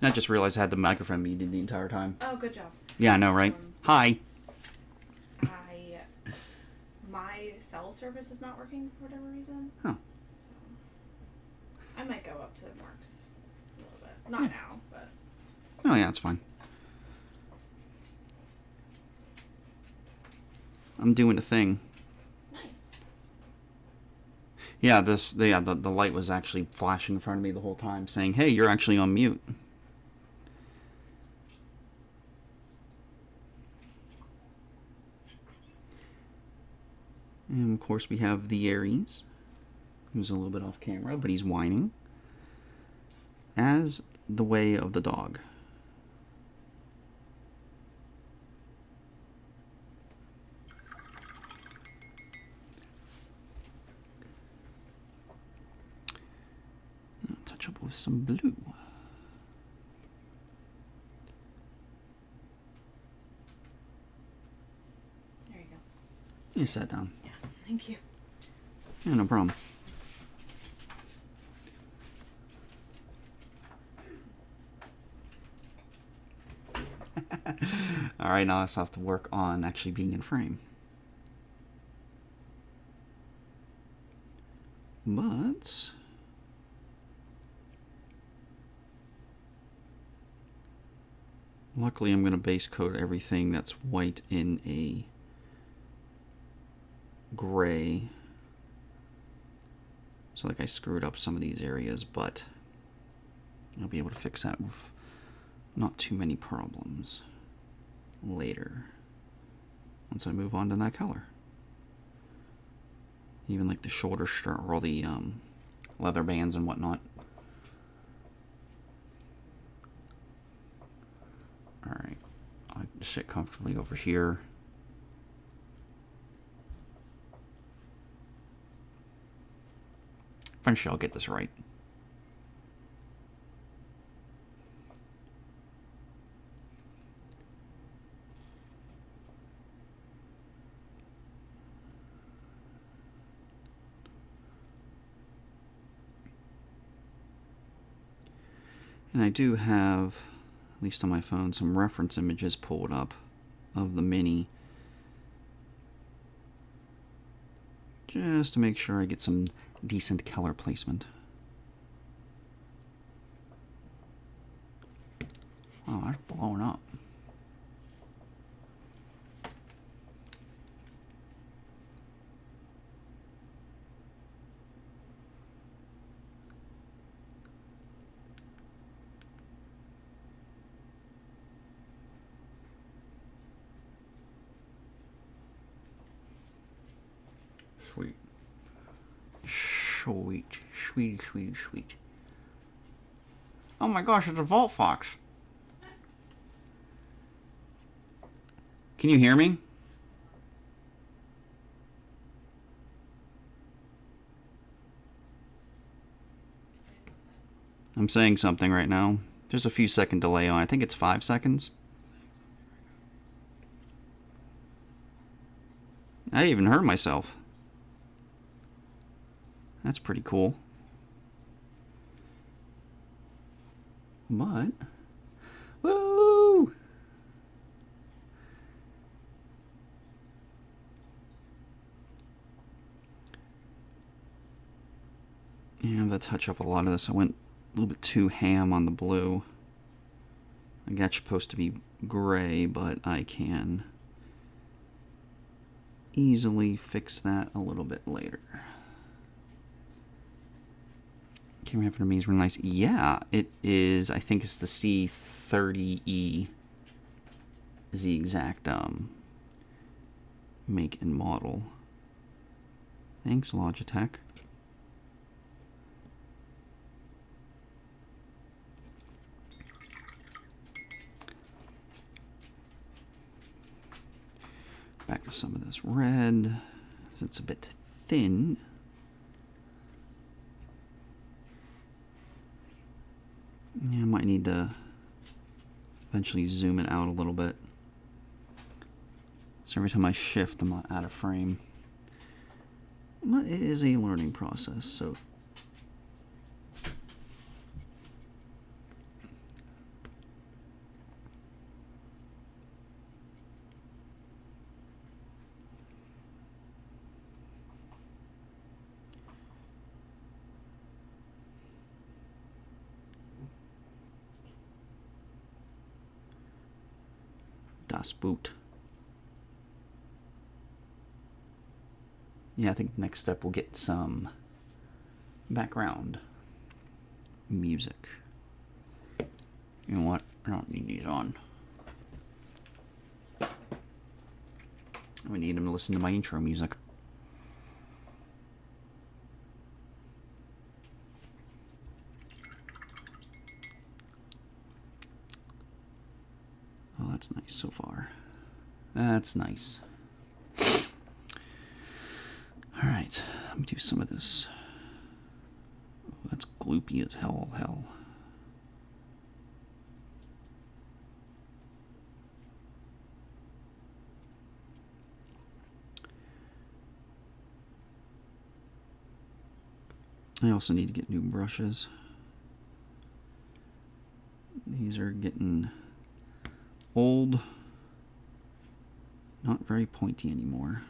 And I just realized I had the microphone muted the entire time. Oh, good job. Yeah, I know, right? Hi. My cell service is not working for whatever reason. Oh. So I might go up to Mark's a little bit. Not now, but. Oh yeah, it's fine. I'm doing a thing. Nice. Yeah, the light was actually flashing in front of me the whole time, saying, "Hey, you're actually on mute." And of course, we have the Aries, who's a little bit off camera, but he's whining. As the way of the dog. I'll touch up with some blue. There you go. You sat down. Yeah, thank you. Yeah, no problem. Alright, now I just have to work on actually being in frame. But luckily I'm going to base coat everything that's white in a gray. So like I screwed up some of these areas, but I'll be able to fix that with not too many problems later once I move on to that color. Even like the shoulder strap or all the leather bands and whatnot. Alright, I'll sit comfortably over here. Eventually I'll get this right. And I do have, at least on my phone, some reference images pulled up of the Mini. Just to make sure I get some decent color placement. Oh, that's blowing up. Sweet. Sweet. Sweet, sweet, sweet. Oh my gosh, it's a Vault Fox. Can you hear me? I'm saying something right now. There's a few second delay on. I think it's 5 seconds. I even heard myself. That's pretty cool. But, woo! Yeah, I'm gonna touch up a lot of this. I went a little bit too ham on the blue. I got you supposed to be gray, but I can easily fix that a little bit later. Camera for me is really nice. Yeah, it is. I think it's the C30E is the exact make and model. Thanks, Logitech. Back to some of this red, as it's a bit thin. Yeah, I might need to eventually zoom it out a little bit. So every time I shift, I'm not out of frame. But it is a learning process, so Das Boot. Yeah, I think next step we'll get some background music. You know what? I don't need these on. We need them to listen to my intro music. Oh, that's nice so far. That's nice. Alright, let me do some of this. Oh, that's gloopy as hell. I also need to get new brushes. These are getting old, not very pointy anymore.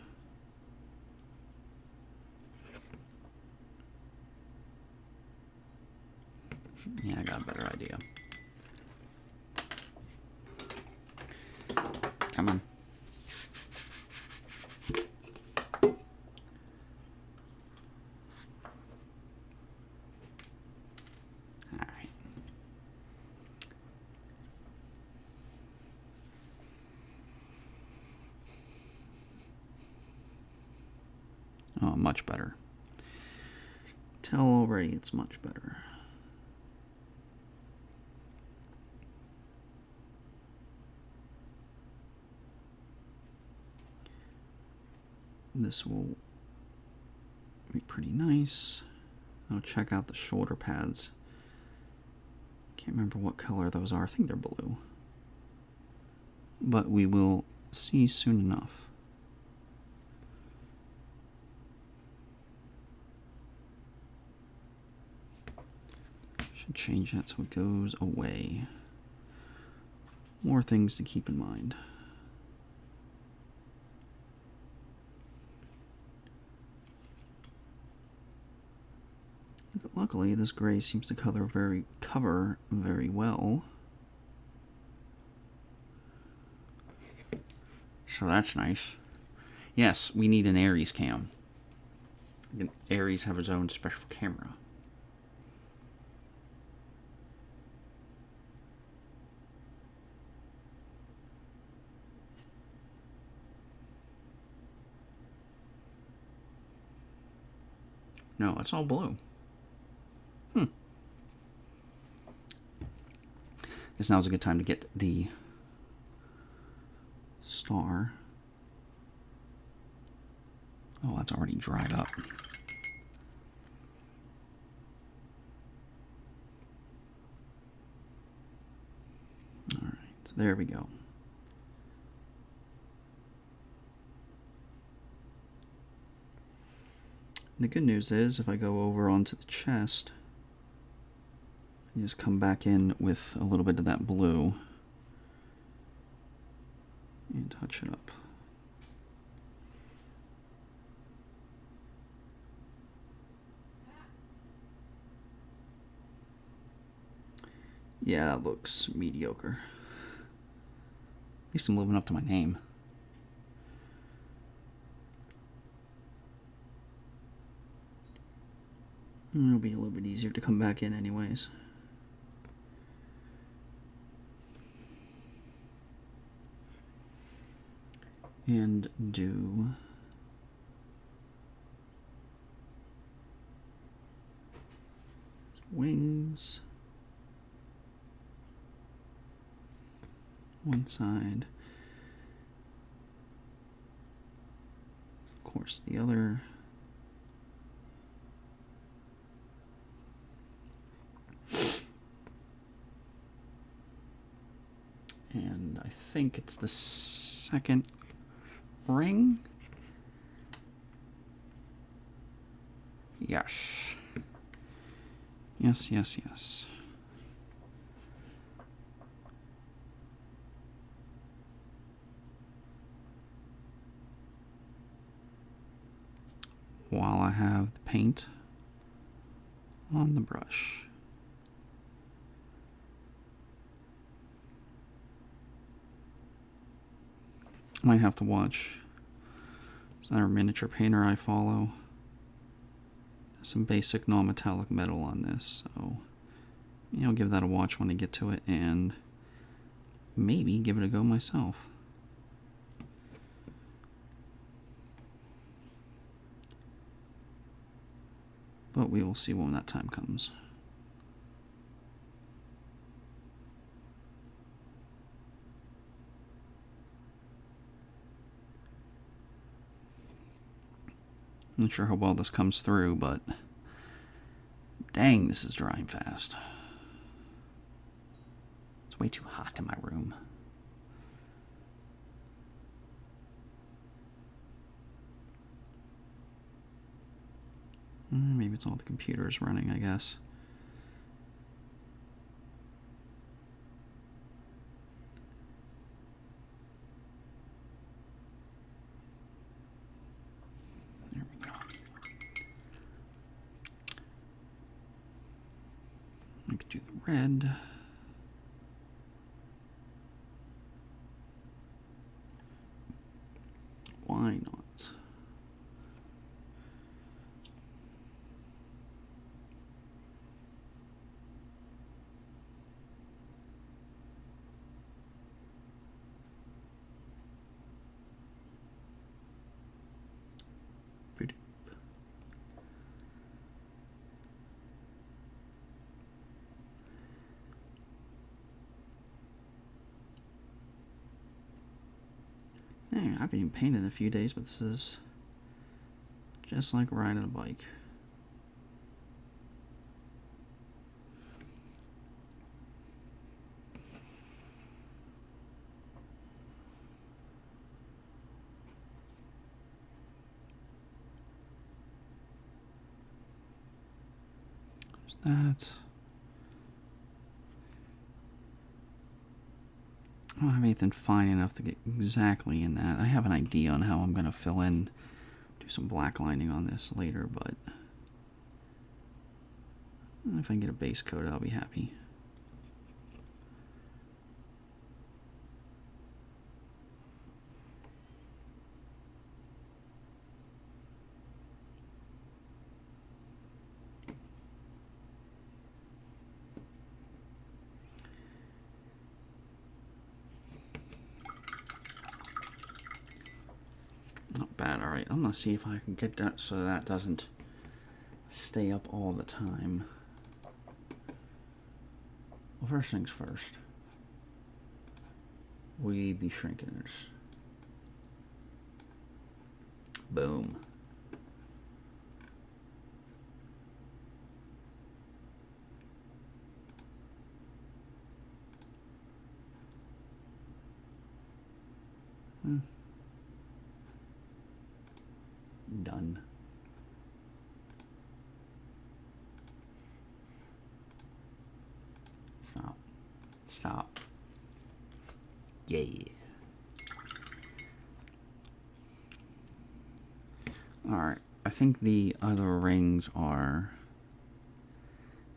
Yeah, I got a better idea. Come on. Alright. Oh, much better. Tell already it's much better. This will be pretty nice. I'll check out the shoulder pads. Can't remember what color those are. I think they're blue. But we will see soon enough. Should change that so it goes away. More things to keep in mind. Luckily, this gray seems to cover very well. So that's nice. Yes, we need an Aries cam. Aries have his own special camera. No, it's all blue. Guess now's a good time to get the star. Oh, that's already dried up. Alright, so there we go. The good news is, if I go over onto the chest, I just come back in with a little bit of that blue and touch it up. Yeah, that looks mediocre. At least I'm living up to my name. It'll be a little bit easier to come back in anyways. And do wings. One side. Of course, the other. And I think it's the second ring. Yes. Yes. While I have the paint on the brush. Might have to watch. Is there a miniature painter I follow? Some basic non-metallic metal on this, so give that a watch when I get to it, and maybe give it a go myself. But we will see when that time comes. I'm not sure how well this comes through, but dang, this is drying fast. It's way too hot in my room. Maybe it's all the computers running, I guess. There we go. I could do the red. Why not? Dang, I haven't even painted in a few days, but this is just like riding a bike. There's that. I don't have anything fine enough to get exactly in that. I have an idea on how I'm going to fill in, do some black lining on this later, but if I can get a base coat, I'll be happy. Not bad. Alright, I'm going to see if I can get that so that doesn't stay up all the time. Well, first things first. We be shrinkers. Boom. Done. Stop. Stop. Yeah. Alright, I think the other rings are...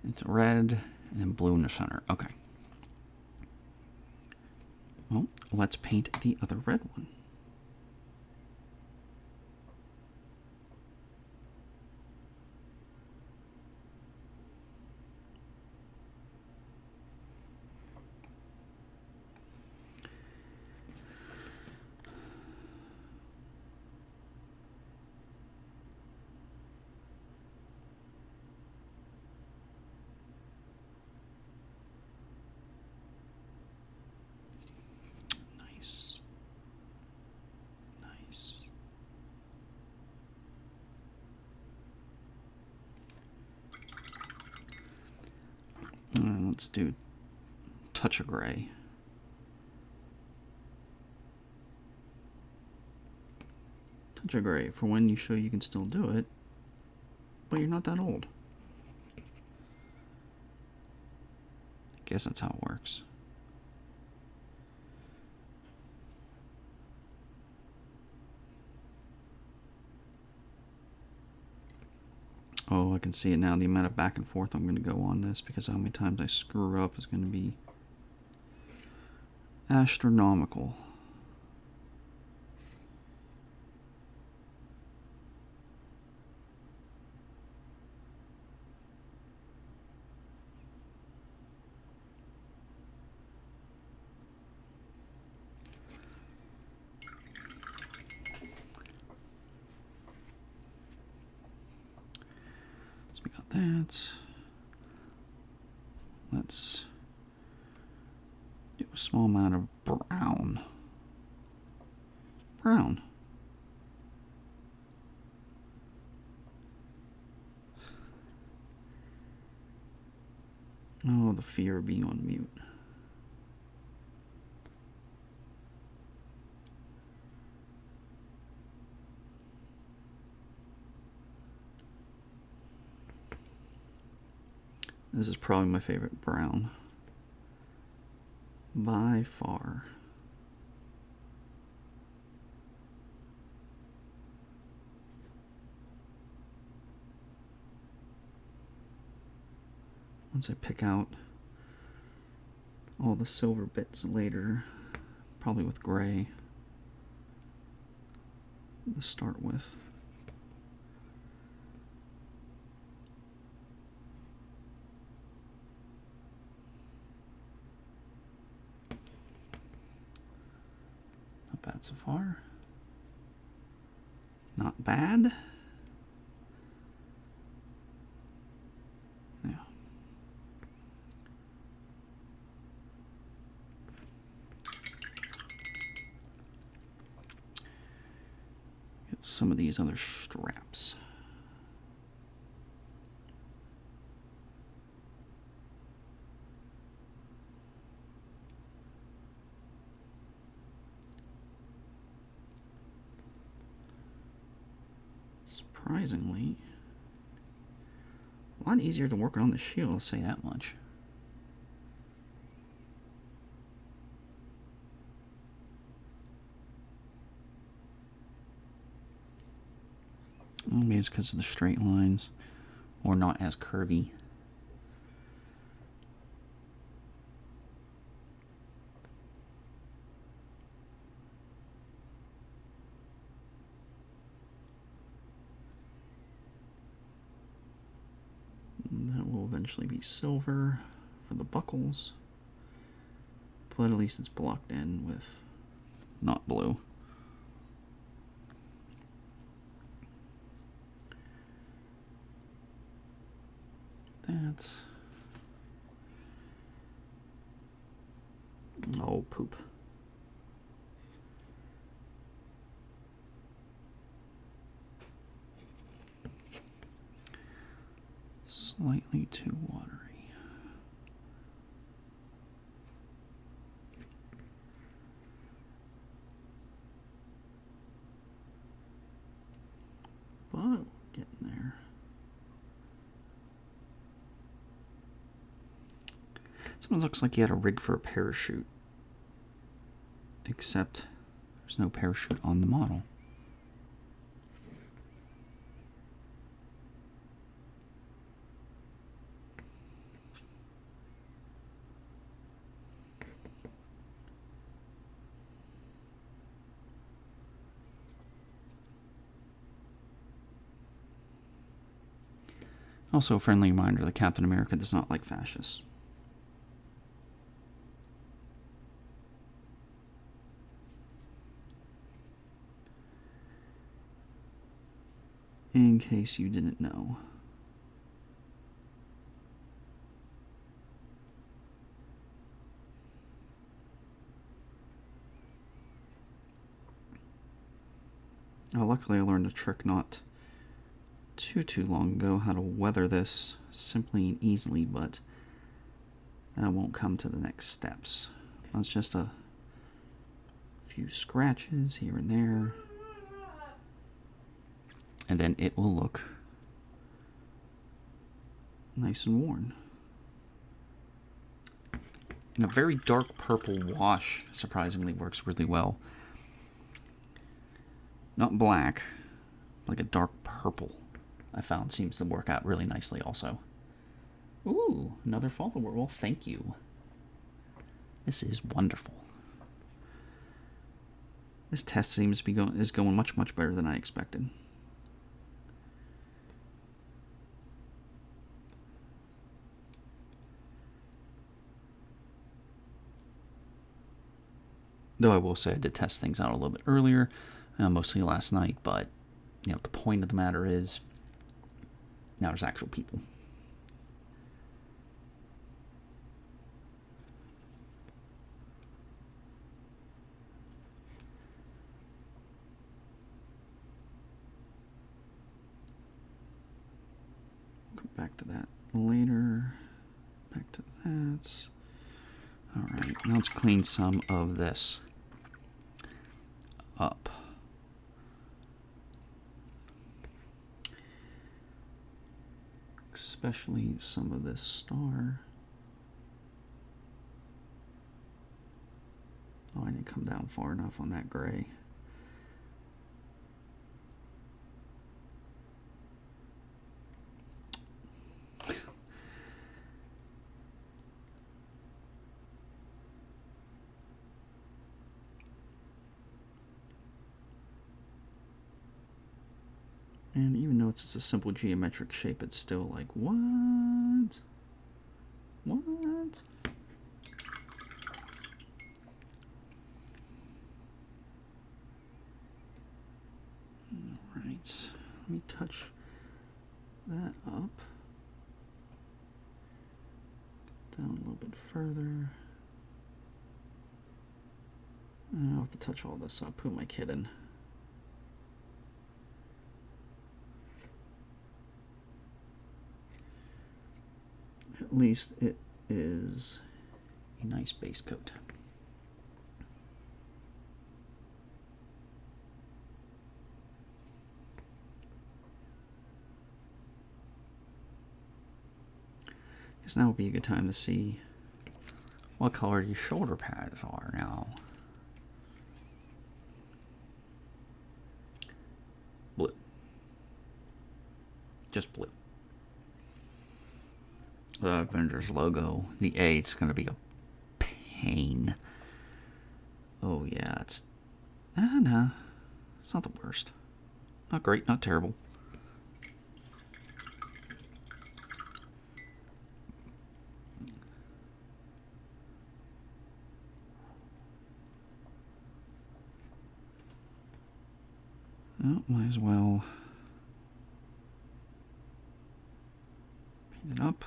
It's red and then blue in the center. Okay. Well, let's paint the other red one. Nice. Nice. Let's do touch of gray. Touch of gray for when you show you can still do it, but you're not that old. Guess that's how it works. Oh, I can see it now. The amount of back and forth I'm going to go on this because how many times I screw up is going to be astronomical. we got that. Let's do a small amount of brown. Brown. Oh, the fear of being on mute. This is probably my favorite brown. By far. Once I pick out all the silver bits later, probably with gray to start with. Not bad so far. Not bad. Yeah. Get some of these other straps. Surprisingly, a lot easier to work on the shield, I'll say that much. Maybe it's because of the straight lines, or not as curvy. That will eventually be silver for the buckles, but at least it's blocked in with not blue. That. Oh, poop. Slightly too watery. But we're getting there. Someone looks like he had a rig for a parachute. Except there's no parachute on the model. Also, a friendly reminder that Captain America does not like fascists. In case you didn't know. Oh, luckily I learned a trick not too long ago how to weather this simply and easily, but that won't come to the next steps. That's just a few scratches here and there, and then it will look nice and worn. And a very dark purple wash surprisingly works really well. Not black, like a dark purple, I found seems to work out really nicely also. Ooh, another follower. Well, thank you. This is wonderful. This test seems to be going much better than I expected. Though I will say I did test things out a little bit earlier, mostly last night, but you know, the point of the matter is Now there's actual people. Come back to that later. Back to that. Alright, now let's clean some of this up. Especially some of this star. Oh, I didn't come down far enough on that gray. And even though it's just a simple geometric shape, it's still like, what? What? Alright, let me touch that up. Down a little bit further. I'll have to touch all this up. Who am I kidding? At least it is a nice base coat. Guess now would be a good time to see what color your shoulder pads are now. Blue. Just blue. The Avengers logo, the A, it's going to be a pain. Oh yeah, it's... no, it's not the worst. Not great, not terrible. Oh, might as well paint it up.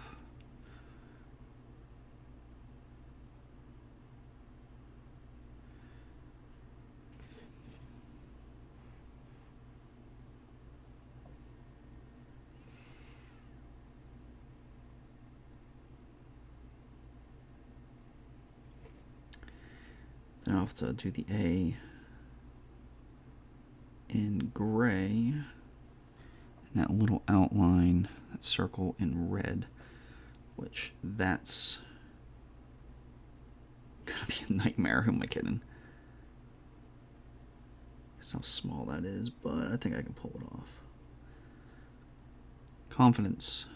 Then I'll have to do the A in gray, and that little outline, that circle in red, which that's gonna be a nightmare. Who am I kidding? Guess how small that is, but I think I can pull it off. Confidence.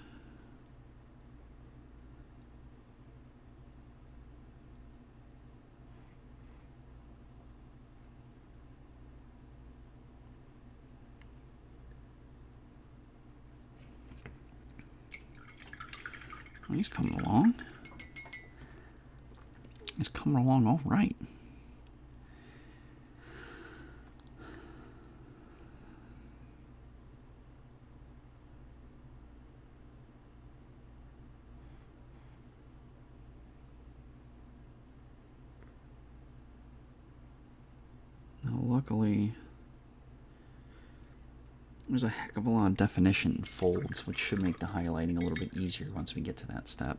Oh, he's coming along. He's coming along all right. Now, luckily, there's a heck of a lot of definition in folds, which should make the highlighting a little bit easier once we get to that step.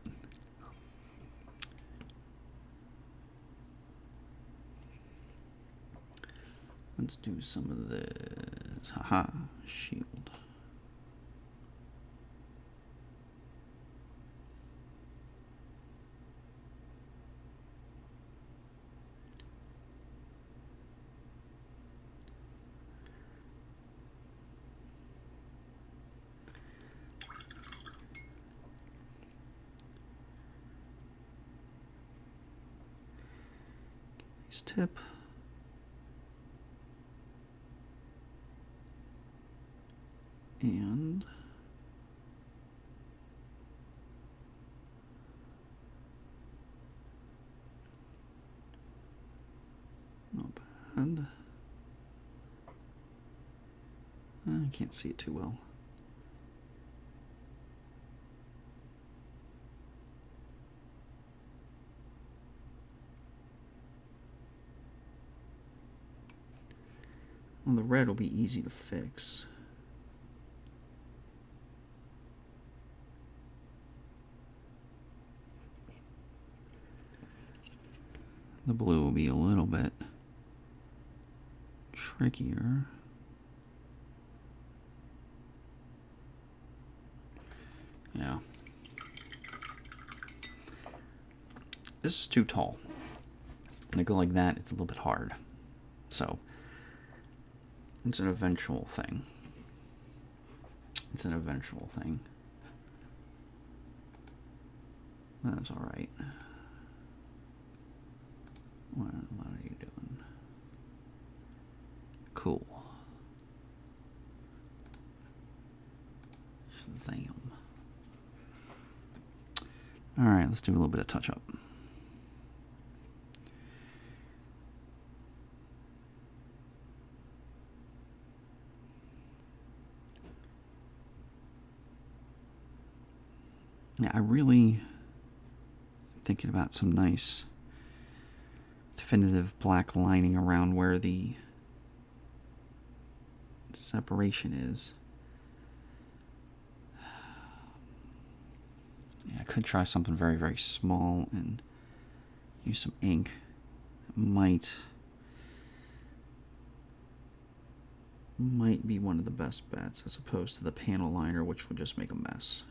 Let's do some of this. Haha, shield. Nice tip. And not bad. I can't see it too well. Well, the red will be easy to fix. The blue will be a little bit trickier. Yeah. This is too tall. When I go like that, it's a little bit hard. So, it's an eventual thing. It's an eventual thing. That's alright. What are you doing? Cool. Shazam. Alright, let's do a little bit of touch-up. Yeah, I really thinking about some nice definitive black lining around where the separation is. Yeah, I could try something very, very small and use some ink. It might be one of the best bets as opposed to the panel liner, which would just make a mess.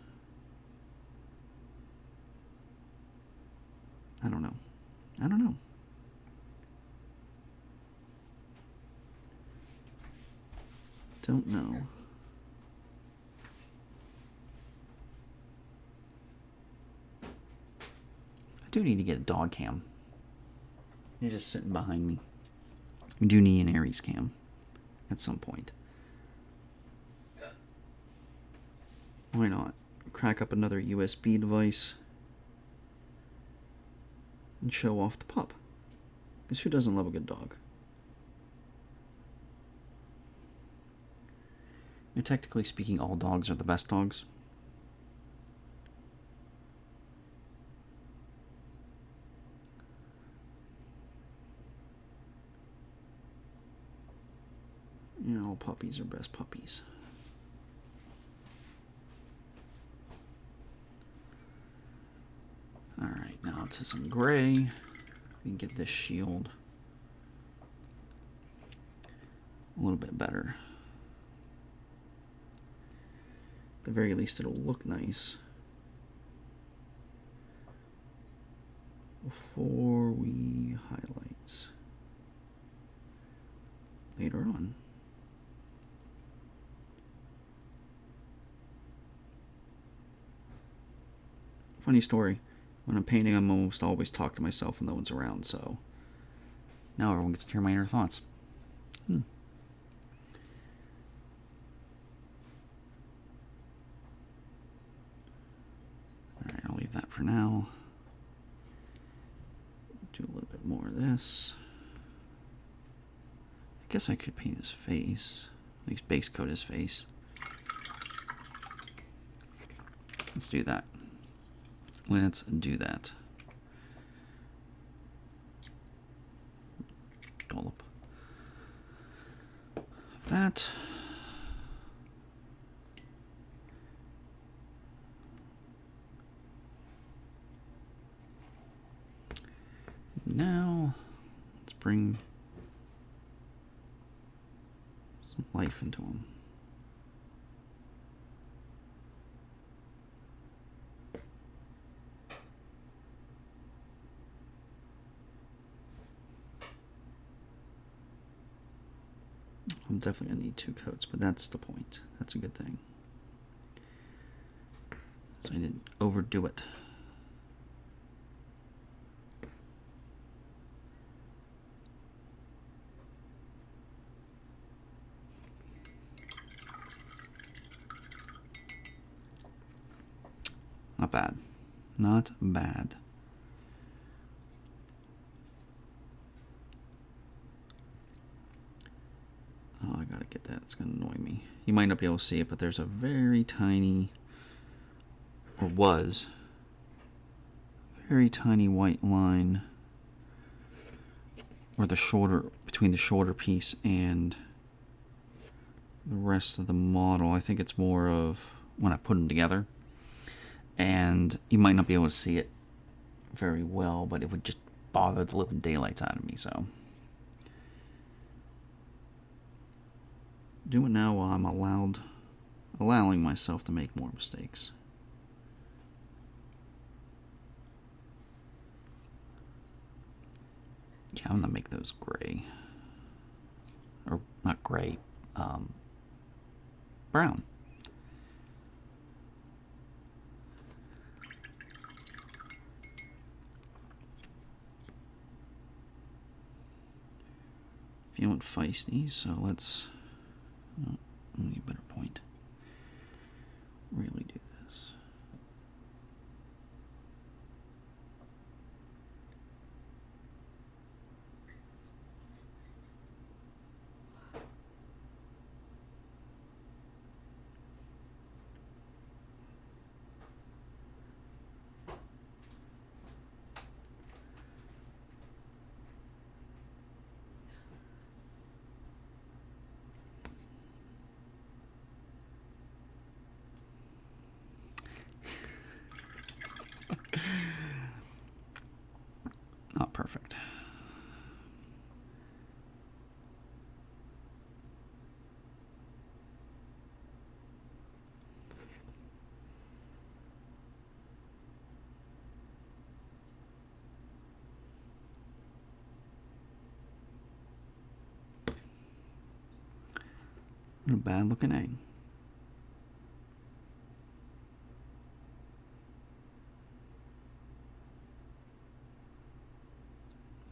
I don't know. Don't know. I do need to get a dog cam. You're just sitting behind me. We do need an Aries cam at some point. Why not? Crack up another USB device and show off the pup. Because who doesn't love a good dog? And technically speaking, all dogs are the best dogs. Yeah, all puppies are best puppies. Alright, now to some gray. We can get this shield a little bit better. At the very least, it'll look nice before we highlights later on. Funny story. When I'm painting, I'm almost always talk to myself when no one's around, so now everyone gets to hear my inner thoughts. Alright, I'll leave that for now. Do a little bit more of this. I guess I could paint his face. At least base coat his face. Let's do that. Let's do that. Dollop of that. Now, let's bring some life into him. I'm definitely going to need 2 coats, but that's the point. That's a good thing. So I didn't overdo it. Not bad. Not bad. Oh, I gotta get that. It's gonna annoy me. You might not be able to see it, but there's a very tiny, or was, very tiny white line where the shorter, between the shorter piece and the rest of the model. I think it's more of when I put them together. And you might not be able to see it very well, but it would just bother the living daylights out of me, so. Do it now while I'm allowing myself to make more mistakes. Yeah, I'm gonna make those gray. Or not gray, brown. Feeling feisty, so let's need a better point. Really do this. Not perfect. What a bad looking egg.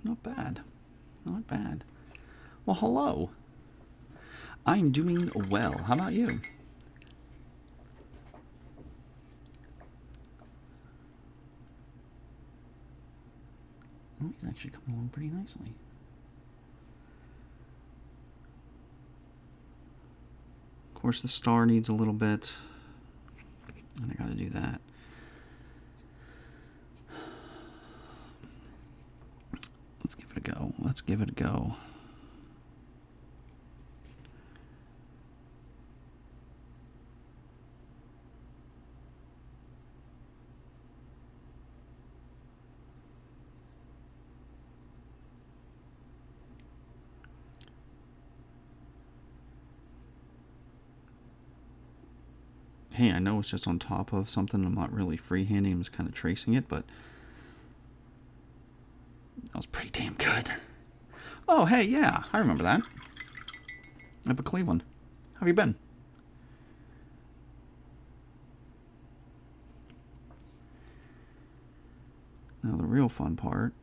Not bad. Not bad. Well, hello. I'm doing well. How about you? Oh, he's actually coming along pretty nicely. Of course, the star needs a little bit, and I gotta do that. Let's give it a go. Let's give it a go. Hey, I know it's just on top of something. I'm not really freehanding. I'm just kind of tracing it, but that was pretty damn good. Oh, hey, yeah, I remember that. Up at Cleveland. How have you been? Now the real fun part.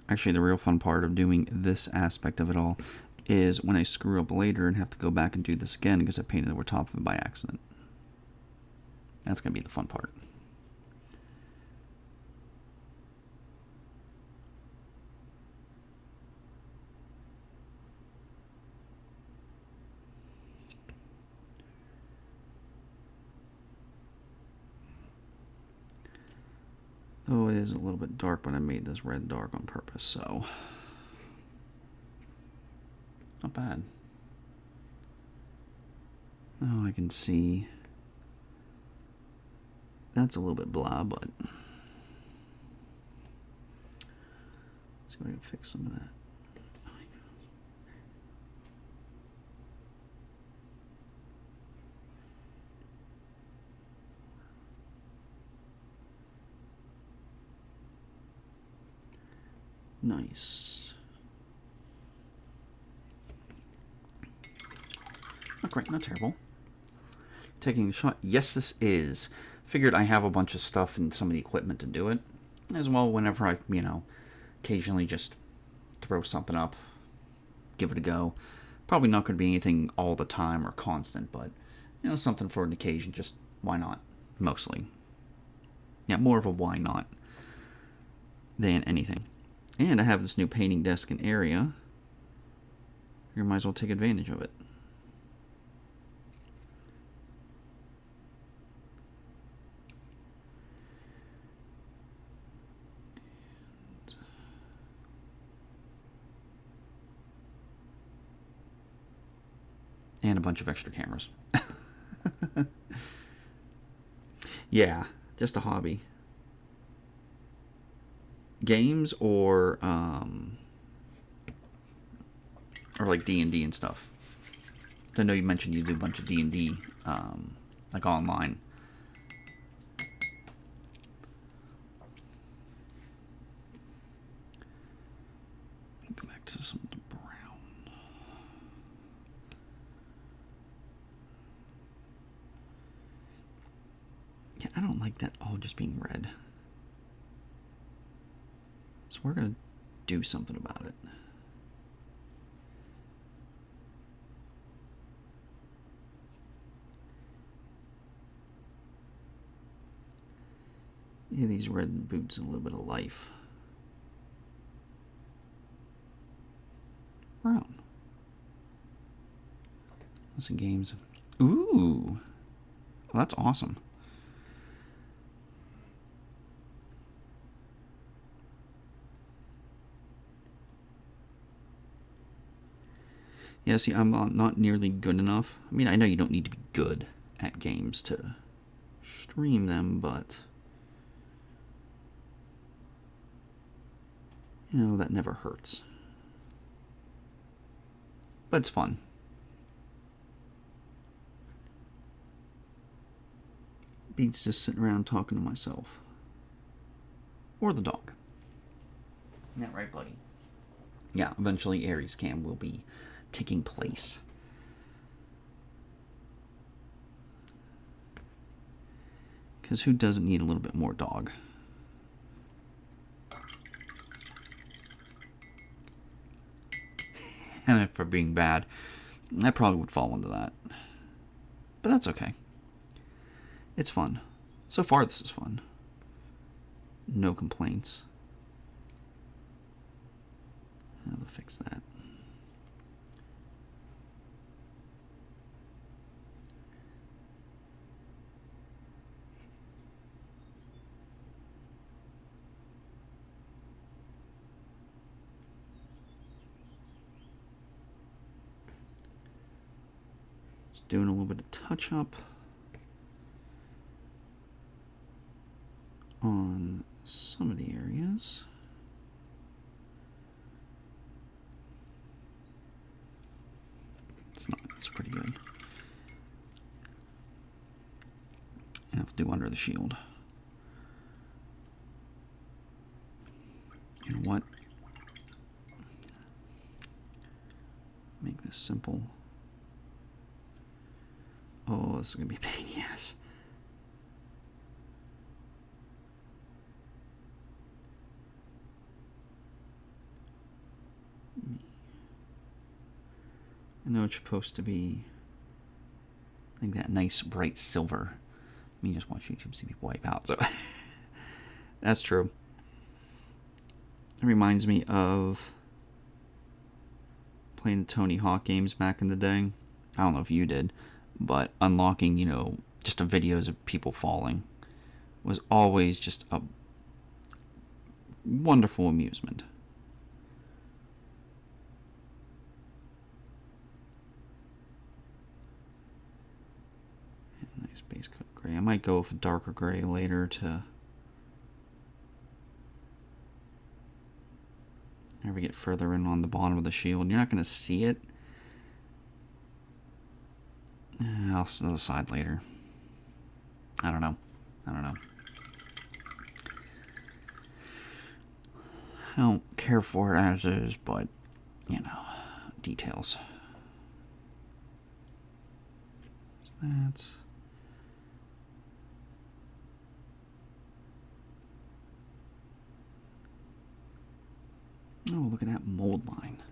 Actually, the real fun part of doing this aspect of it all is when I screw up later and have to go back and do this again because I painted over top of it by accident. That's going to be the fun part. Oh, it is a little bit dark, but I made this red dark on purpose, so not bad. Oh, I can see that's a little bit blah, but let's see if I can fix some of that. Nice. Not great, not terrible. Taking a shot. Yes, this is. Figured I have a bunch of stuff and some of the equipment to do it. As well, whenever I, occasionally just throw something up, give it a go. Probably not going to be anything all the time or constant, but, something for an occasion, just why not? Mostly. Yeah, more of a why not than anything. And I have this new painting desk and area. You might as well take advantage of it. And a bunch of extra cameras. Yeah, just a hobby. Games or like D&D and stuff. I know you mentioned you do a bunch of D&D, like online. Go back to some of the brown. Yeah, I don't like that all just being red. So we're going to do something about it. Yeah, these red boots a little bit of life. Brown. Some games. Ooh. Well, that's awesome. Yeah, see, I'm not nearly good enough. I mean, I know you don't need to be good at games to stream them, but you know, that never hurts. But it's fun. Beats just sitting around talking to myself. Or the dog. Isn't that right, buddy? Yeah, eventually Aries Cam will be taking place. Because who doesn't need a little bit more dog? And for being bad, I probably would fall into that. But that's okay. It's fun. So far, this is fun. No complaints. I'll fix that. Just doing a little bit of touch up on some of the areas. It's pretty good. And I'll do under the shield. You know what? Make this simple. Oh, this is gonna be a pain in the ass. I know it's supposed to be like that nice bright silver. I mean, just watch YouTube see people wipe out, so that's true. It reminds me of playing the Tony Hawk games back in the day. I don't know if you did, but unlocking, you know, just the videos of people falling was always just a wonderful amusement. Nice base coat gray. I might go with a darker gray later to ever get further in on the bottom of the shield. You're not going to see it. I'll decide later. I don't know. I don't care for it as is, but, you know, details. So that's... Oh, look at that mold line.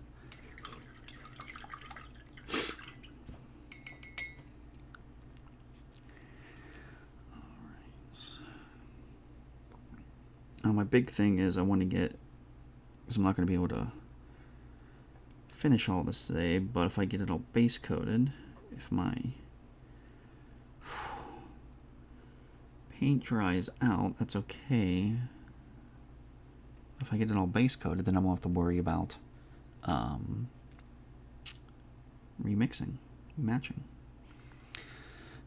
My big thing is I want to get, because I'm not going to be able to finish all this today, but if I get it all base coated, if my paint dries out, that's okay. If I get it all base coated, then I won't have to worry about remixing. matching.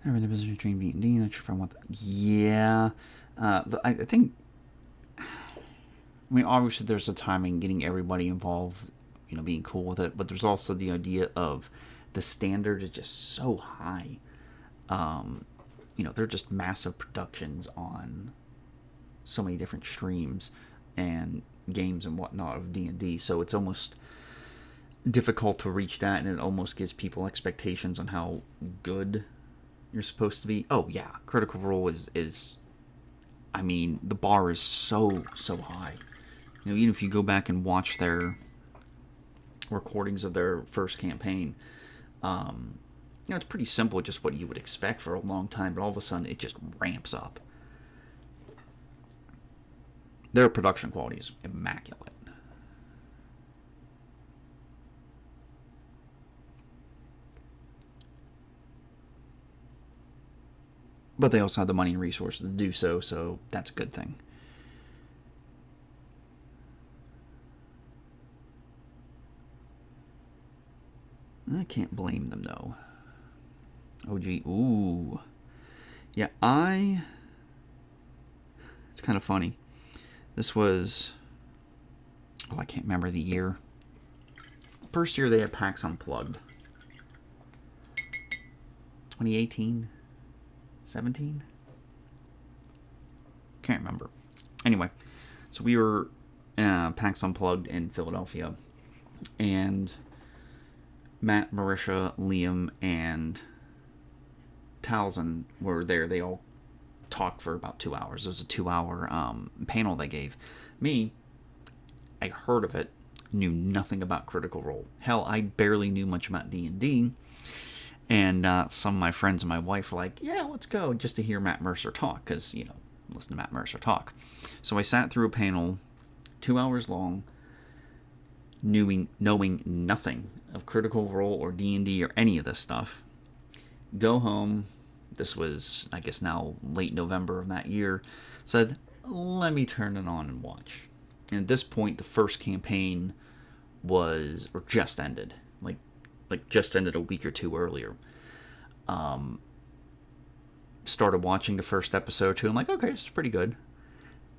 I'm in the position to train D&D. Not sure if I want that. Yeah. I think... I mean, obviously there's a timing, getting everybody involved, being cool with it. But there's also the idea of the standard is just so high. They're just massive productions on so many different streams and games and whatnot of D&D. So it's almost difficult to reach that, and it almost gives people expectations on how good you're supposed to be. Oh yeah, Critical Role is I mean, the bar is so high. Even if you go back and watch their recordings of their first campaign, it's pretty simple, just what you would expect for a long time, but all of a sudden it just ramps up. Their production quality is immaculate. But they also have the money and resources to do so that's a good thing. I can't blame them, though. OG, ooh. Yeah, it's kind of funny. This was... I can't remember the year. First year they had PAX Unplugged. 2018? 17? Can't remember. Anyway, so we were PAX Unplugged in Philadelphia, and Matt, Marisha, Liam, and Talzin were there. They all talked for about 2 hours. It was a 2-hour panel they gave. Me, I heard of it, knew nothing about Critical Role. Hell, I barely knew much about D&D. And some of my friends and my wife were like, yeah, let's go, just to hear Matt Mercer talk, because, listen to Matt Mercer talk. So I sat through a panel, 2 hours long, knowing nothing of Critical Role or D&D or any of this stuff. Go home. This was, I guess, now late November of that year. Said, let me turn it on and watch. And at this point, the first campaign just ended. Like just ended a week or two earlier. Started watching the first episode too. I'm like, okay, this is pretty good.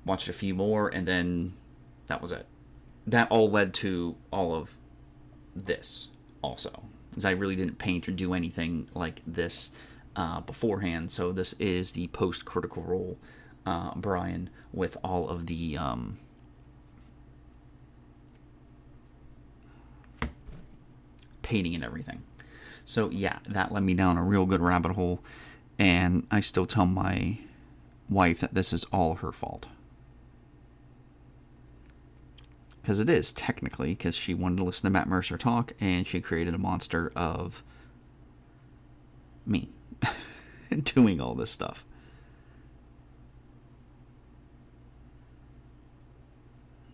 Watched a few more, and then that was it. That all led to all of this also, because I really didn't paint or do anything like this beforehand. So this is the post Critical Role Brian with all of the painting and everything. So yeah, that led me down a real good rabbit hole, and I still tell my wife that this is all her fault. Because it is, technically, because she wanted to listen to Matt Mercer talk, and she created a monster of me doing all this stuff.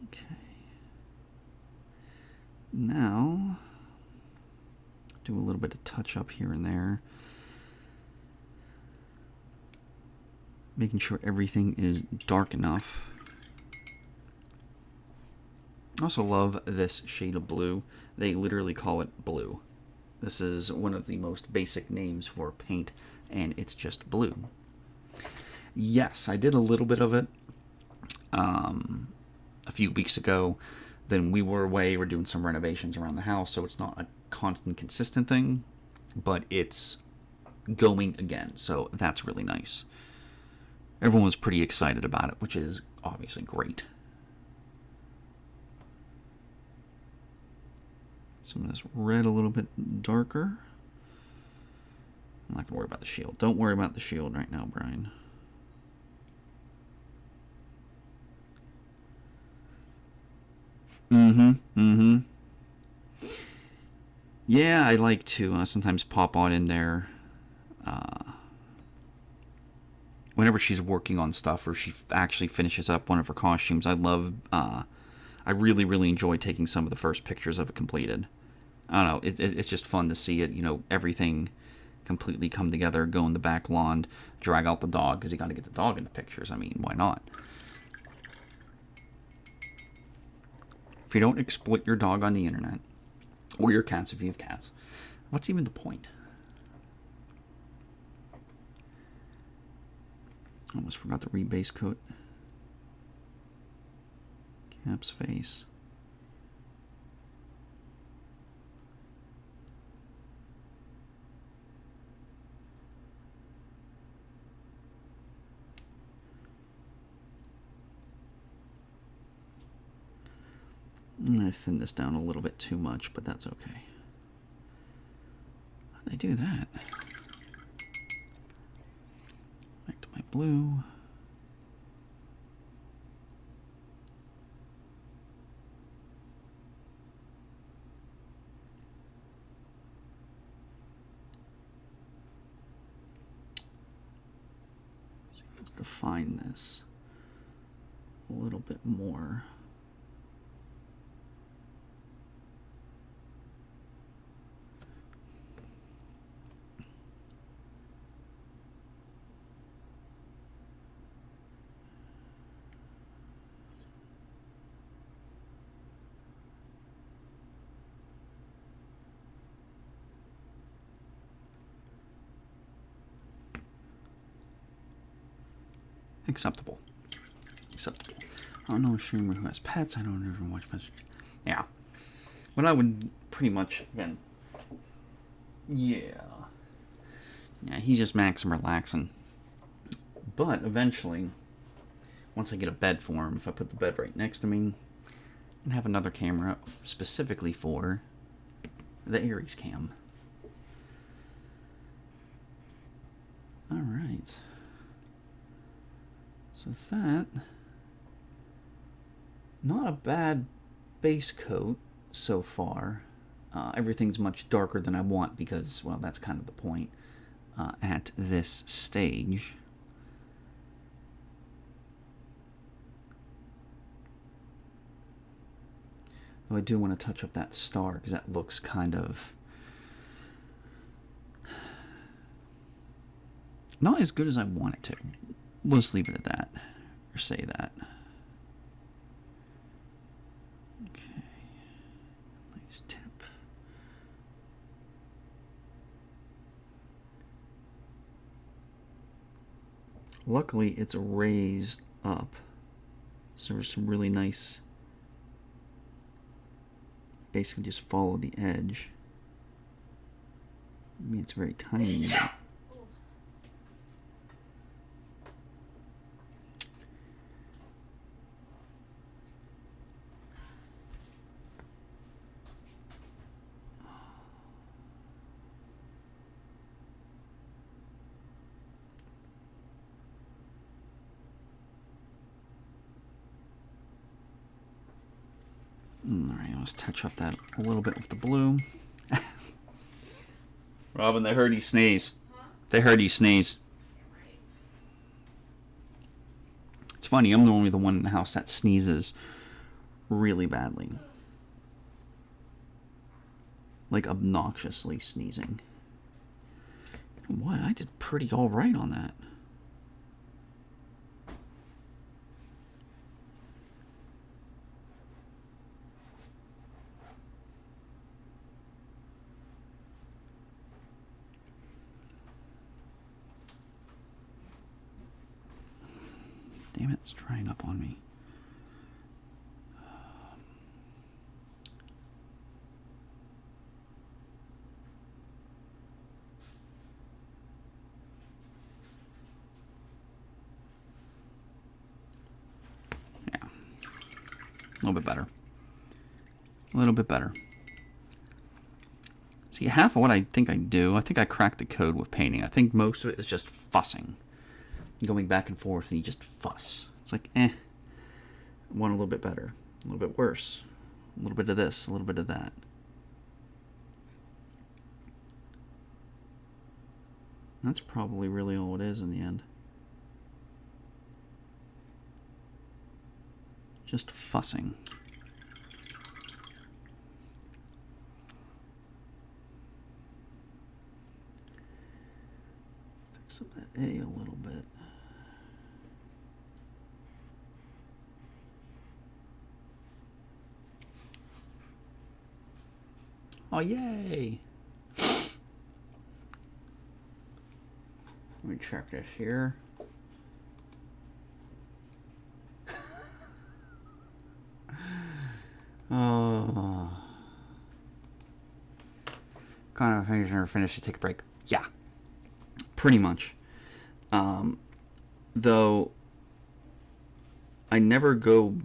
Okay. Now, do a little bit of touch up here and there. Making sure everything is dark enough. I also love this shade of blue. They literally call it blue. This is one of the most basic names for paint, and it's just blue. Yes, I did a little bit of it a few weeks ago. Then we were away. We're doing some renovations around the house, so it's not a constant, consistent thing, but it's going again, so that's really nice. Everyone was pretty excited about it, which is obviously great. Some of this red a little bit darker. I'm not going to worry about the shield. Don't worry about the shield right now, Brian. Yeah, I like to sometimes pop on in there whenever she's working on stuff or she actually finishes up one of her costumes. I really, really enjoy taking some of the first pictures of it completed. I don't know, it's just fun to see it, everything completely come together, go in the back lawn, drag out the dog, because you got to get the dog in the pictures. I mean, why not? If you don't exploit your dog on the internet, or your cats if you have cats, what's even the point? Almost forgot the rebase coat. Cap's face. I thinned this down a little bit too much, but that's okay. How did I do that? Back to my blue. So let's define this a little bit more. Acceptable. Acceptable. I don't know a streamer who has pets. I don't even watch pets. Yeah. But I would pretty much, again, yeah. Yeah, he's just maxim relaxing. But eventually, once I get a bed for him, if I put the bed right next to me, and have another camera specifically for the Aries cam. Alright. So that, not a bad base coat so far. Everything's much darker than I want because, well, that's kind of the point at this stage. Though I do want to touch up that star because that looks kind of not as good as I want it to. We'll just leave it at that, or say that. Okay, nice tip. Luckily, it's raised up, so there's some really nice. Basically, just follow the edge. I mean, it's very tiny. But alright, let's touch up that a little bit with the blue. Robin, they heard you sneeze. Huh? They heard you sneeze. Yeah, right. It's funny, I'm the only one in the house that sneezes really badly. Like obnoxiously sneezing. What? I did pretty alright on that. Damn it, it's drying up on me. Yeah. A little bit better. A little bit better. See, half of what I think I do, I think I cracked the code with painting. I think most of it is just fussing. Going back and forth and you just fuss. It's like, I want a little bit better, a little bit worse, a little bit of this, a little bit of that. That's probably really all it is in the end. Just fussing. Fix up that A a little bit. Oh, yay! Let me check this here. kind of finish to take a break. Yeah, pretty much. Though I never go.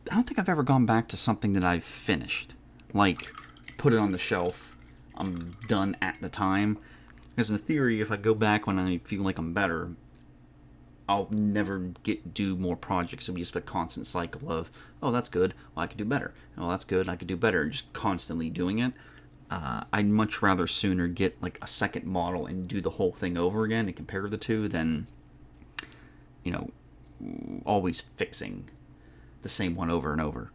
I don't think I've ever gone back to something that I've finished. Like, put it on the shelf. I'm done at the time. Because in theory, if I go back when I feel like I'm better, I'll never do more projects. It'll be just a constant cycle of, oh, that's good, well, I could do better. Oh, that's good, I could do better. Just constantly doing it. I'd much rather sooner get like a second model and do the whole thing over again and compare the two than, always fixing the same one over and over.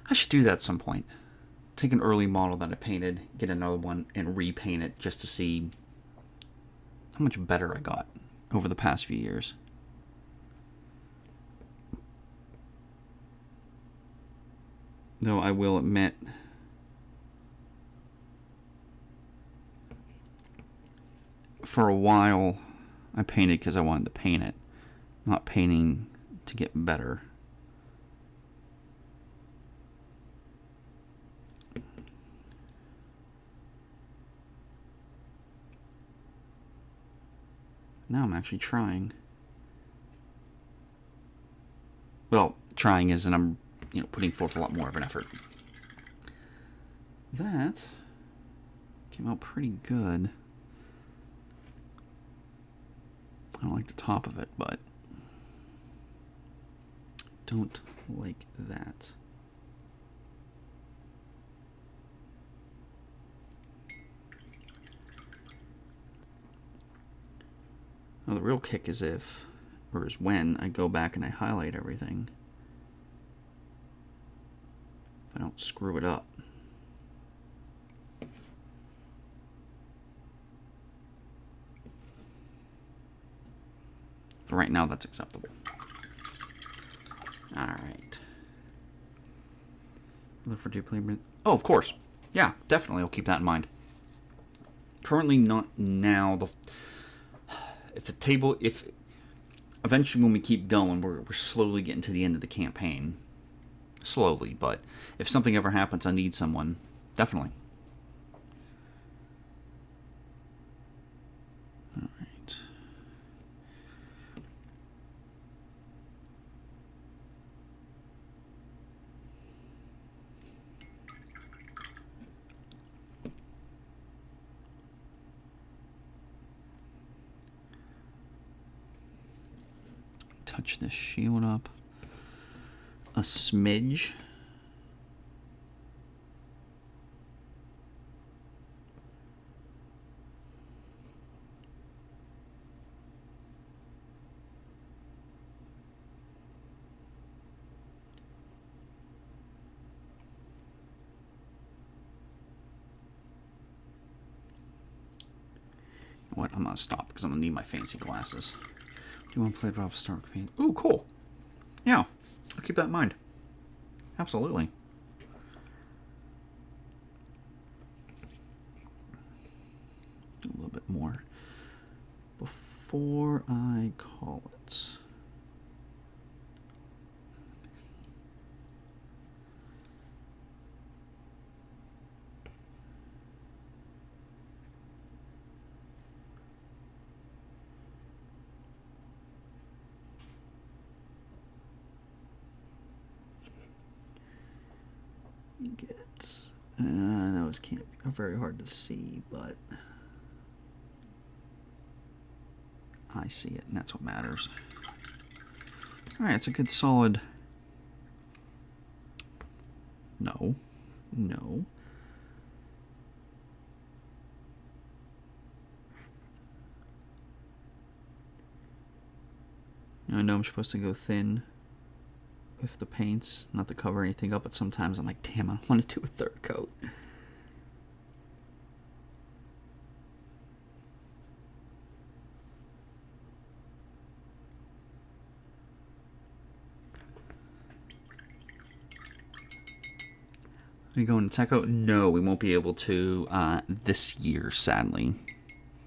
I should do that at some point. Take an early model that I painted, get another one, and repaint it just to see how much better I got over the past few years. Though I will admit, for a while, I painted because I wanted to paint it, not painting to get better. Now I'm actually trying. Well, trying is, and I'm, putting forth a lot more of an effort. That came out pretty good. I don't like the top of it, but don't like that. Now, the real kick is is when I go back and I highlight everything. If I don't screw it up. For right now, that's acceptable. Alright. Look for duplicate. Oh, of course. Yeah, definitely. I'll keep that in mind. Currently not now. If eventually when we keep going, we're slowly getting to the end of the campaign. Slowly, but if something ever happens, I need someone. Definitely. Alright. Touch this shield up a smidge. What? I'm gonna stop because I'm gonna need my fancy glasses. Do you want to play Drop Stark Paint? Ooh, cool. Yeah, I'll keep that in mind. Absolutely. Do a little bit more before I call it. Those can't are very hard to see, but I see it, and that's what matters. All right, it's a good solid. No. I know I'm supposed to go thin with the paints, not to cover anything up, but sometimes I'm like, damn, I don't want to do a third coat. Are you going to tech out? No, we won't be able to this year, sadly.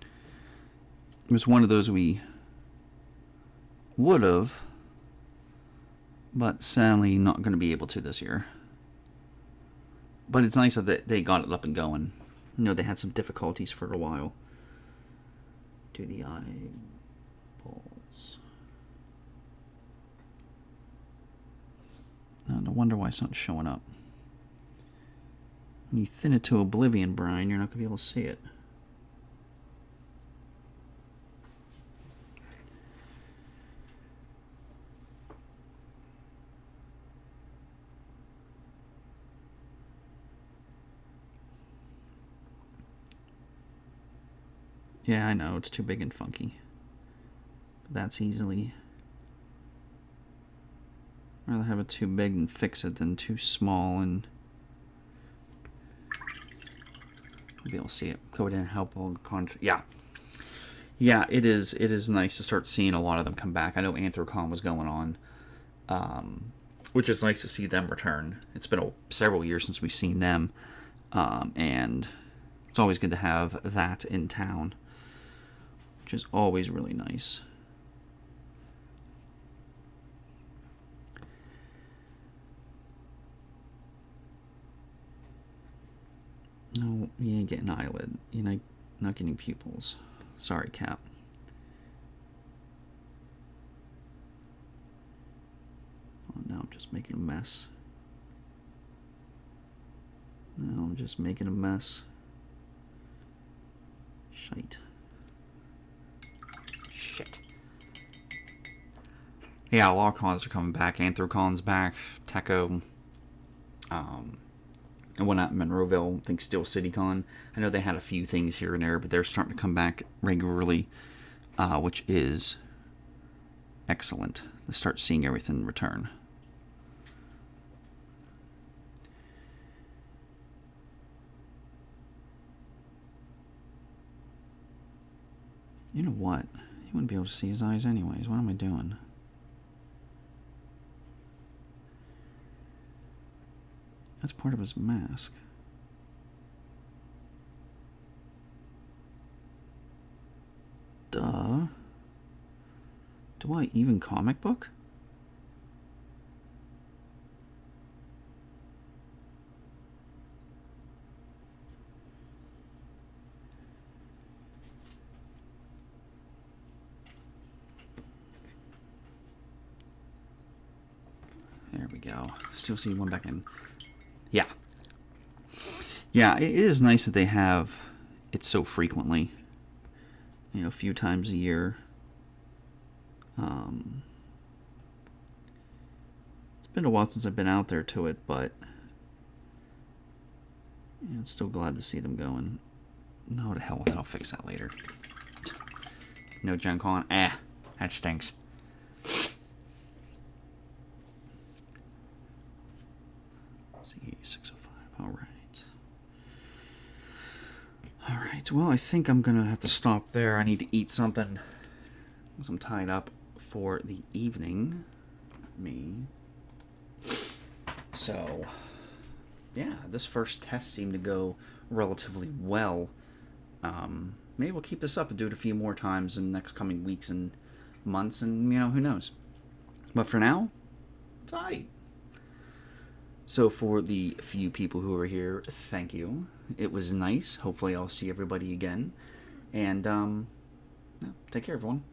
It was one of those we would have, but sadly not going to be able to this year. But it's nice that they got it up and going. You know, they had some difficulties for a while. Do the eyeballs. No wonder why it's not showing up. When you thin it to oblivion, Brian, you're not going to be able to see it. Yeah, I know, it's too big and funky. But that's easily... I'd rather have it too big and fix it than too small and... I'll be able to see it. Go ahead and help all the yeah. Yeah, it is nice to start seeing a lot of them come back. I know Anthrocon was going on, which is nice to see them return. It's been several years since we've seen them, and it's always good to have that in town, which is always really nice. No, you ain't getting eyelid. You're not getting pupils. Sorry, Cap. Oh, now I'm just making a mess. Now I'm just making a mess. Shite. Shit. Yeah, a lot of cons are coming back. Anthrocon's back. Techo. And whatnot, Monroeville, I think Steel City Con. I know they had a few things here and there, but they're starting to come back regularly, which is excellent. To start seeing everything return. You know what? You wouldn't be able to see his eyes anyways. What am I doing? That's part of his mask. Duh. Do I even comic book? There we go. Still see one back in. Yeah. Yeah, it is nice that they have it so frequently. You know, a few times a year. It's been a while since I've been out there to it, but yeah, I'm still glad to see them going. No, to hell with it. I'll fix that later. No Gen Con. That stinks. See, 605. Alright. Alright, well, I think I'm gonna have to stop there. I need to eat something. Because I'm tied up for the evening. So, yeah, this first test seemed to go relatively well. Maybe we'll keep this up and do it a few more times in the next coming weeks and months, and, you know, who knows. But for now, it's alright. So for the few people who are here, thank you. It was nice. Hopefully I'll see everybody again. And, yeah, take care, everyone.